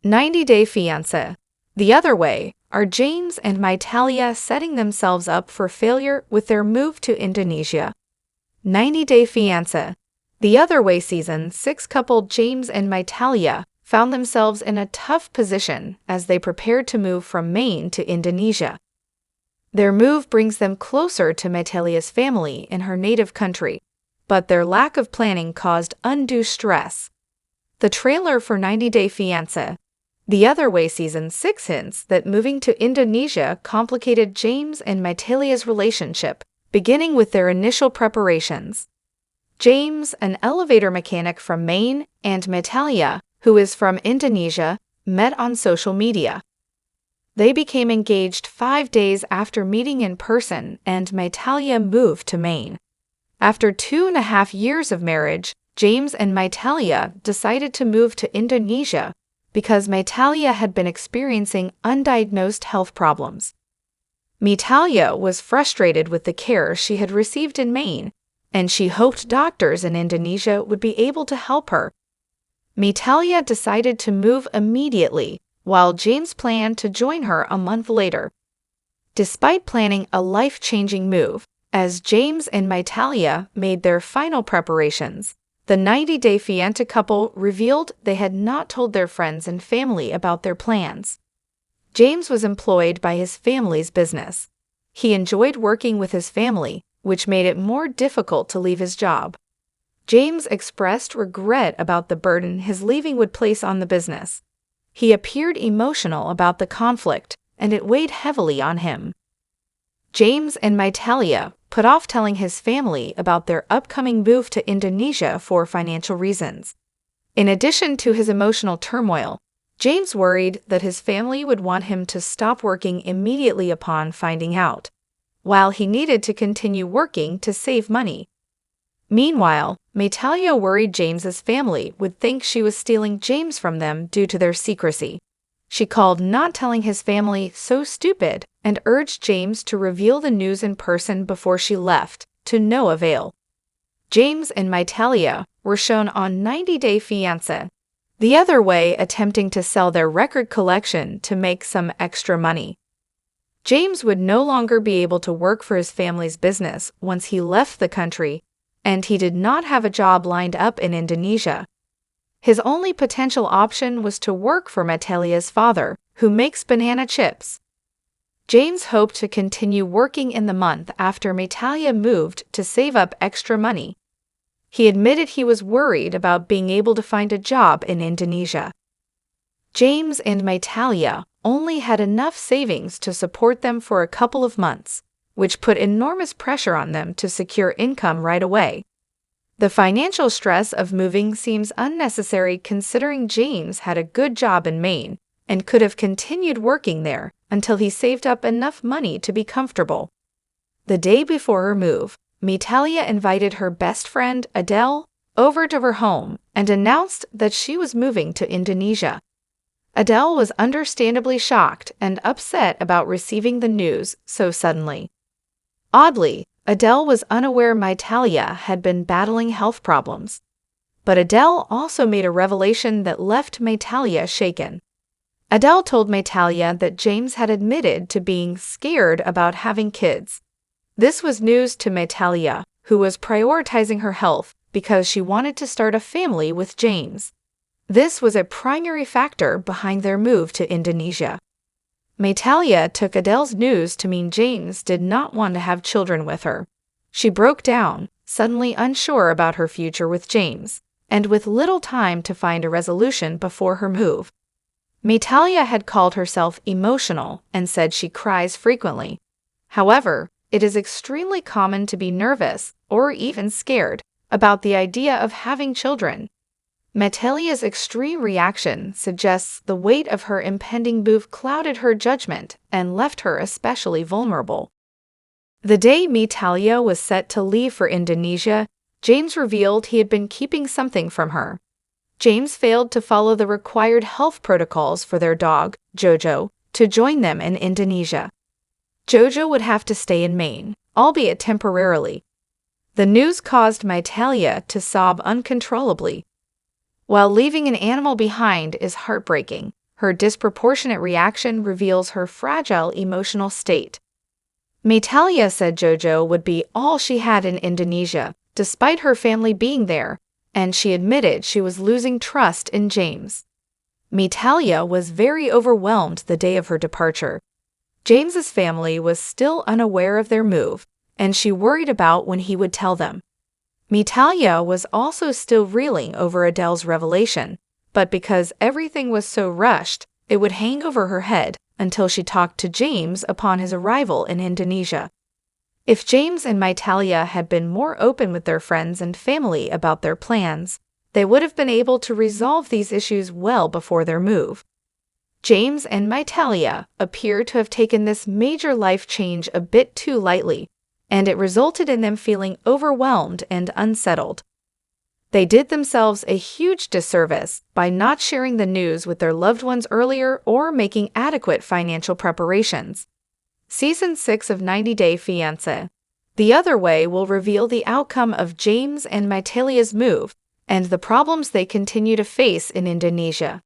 90-Day Fiancé. The other way are James and Meitalia setting themselves up for failure with their move to Indonesia. 90-Day Fiancé. The Other Way Season 6 couple James and Meitalia found themselves in a tough position as they prepared to move from Maine to Indonesia. Their move brings them closer to Meitalia's family in her native country, but their lack of planning caused undue stress. The trailer for 90-Day Fiancé. The Other Way Season 6 hints that moving to Indonesia complicated James and Meitalia's relationship, beginning with their initial preparations. James, an elevator mechanic from Maine, and Meitalia, who is from Indonesia, met on social media. They became engaged 5 days after meeting in person, and Meitalia moved to Maine. After 2.5 years of marriage, James and Meitalia decided to move to Indonesia because Meitalia had been experiencing undiagnosed health problems. Meitalia was frustrated with the care she had received in Maine, and she hoped doctors in Indonesia would be able to help her. Meitalia decided to move immediately, while James planned to join her a month later. Despite planning a life-changing move, as James and Meitalia made their final preparations, the 90-Day Fiancé couple revealed they had not told their friends and family about their plans. James was employed by his family's business. He enjoyed working with his family, which made it more difficult to leave his job. James expressed regret about the burden his leaving would place on the business. He appeared emotional about the conflict, and it weighed heavily on him. James and Meitalia put off telling his family about their upcoming move to Indonesia for financial reasons. In addition to his emotional turmoil, James worried that his family would want him to stop working immediately upon finding out, while he needed to continue working to save money. Meanwhile, Meitalia worried James's family would think she was stealing James from them due to their secrecy. She called not telling his family so stupid and urged James to reveal the news in person before she left, to no avail. James and Meitalia were shown on 90-Day Fiancé. The Other Way, attempting to sell their record collection to make some extra money. James would no longer be able to work for his family's business once he left the country, and he did not have a job lined up in Indonesia. His only potential option was to work for Meitalia's father, who makes banana chips. James hoped to continue working in the month after Meitalia moved to save up extra money. He admitted he was worried about being able to find a job in Indonesia. James and Meitalia only had enough savings to support them for a couple of months, which put enormous pressure on them to secure income right away. The financial stress of moving seems unnecessary considering James had a good job in Maine and could have continued working there until he saved up enough money to be comfortable. The day before her move, Meitalia invited her best friend, Adele, over to her home and announced that she was moving to Indonesia. Adele was understandably shocked and upset about receiving the news so suddenly. Oddly, Adele was unaware Meitalia had been battling health problems. But Adele also made a revelation that left Meitalia shaken. Adele told Meitalia that James had admitted to being scared about having kids. This was news to Meitalia, who was prioritizing her health because she wanted to start a family with James. This was a primary factor behind their move to Indonesia. Meitalia took Adele's news to mean James did not want to have children with her. She broke down, suddenly unsure about her future with James, and with little time to find a resolution before her move. Meitalia had called herself emotional and said she cries frequently. However, it is extremely common to be nervous, or even scared, about the idea of having children. Meitalia's extreme reaction suggests the weight of her impending move clouded her judgment and left her especially vulnerable. The day Meitalia was set to leave for Indonesia, James revealed he had been keeping something from her. James failed to follow the required health protocols for their dog, Jojo, to join them in Indonesia. Jojo would have to stay in Maine, albeit temporarily. The news caused Meitalia to sob uncontrollably. While leaving an animal behind is heartbreaking, Her disproportionate reaction reveals her fragile emotional state. Meitalia said Jojo would be all she had in Indonesia, despite her family being there, and she admitted she was losing trust in James. Meitalia was very overwhelmed the day of her departure. James's family was still unaware of their move, and she worried about when he would tell them. Meitalia was also still reeling over Adele's revelation, but because everything was so rushed, it would hang over her head until she talked to James upon his arrival in Indonesia. If James and Meitalia had been more open with their friends and family about their plans, they would have been able to resolve these issues well before their move. James and Meitalia appear to have taken this major life change a bit too lightly, and it resulted in them feeling overwhelmed and unsettled. They did themselves a huge disservice by not sharing the news with their loved ones earlier or making adequate financial preparations. Season 6 of 90 Day Fiancé. The Other Way will reveal the outcome of James and Meitalia's move and the problems they continue to face in Indonesia.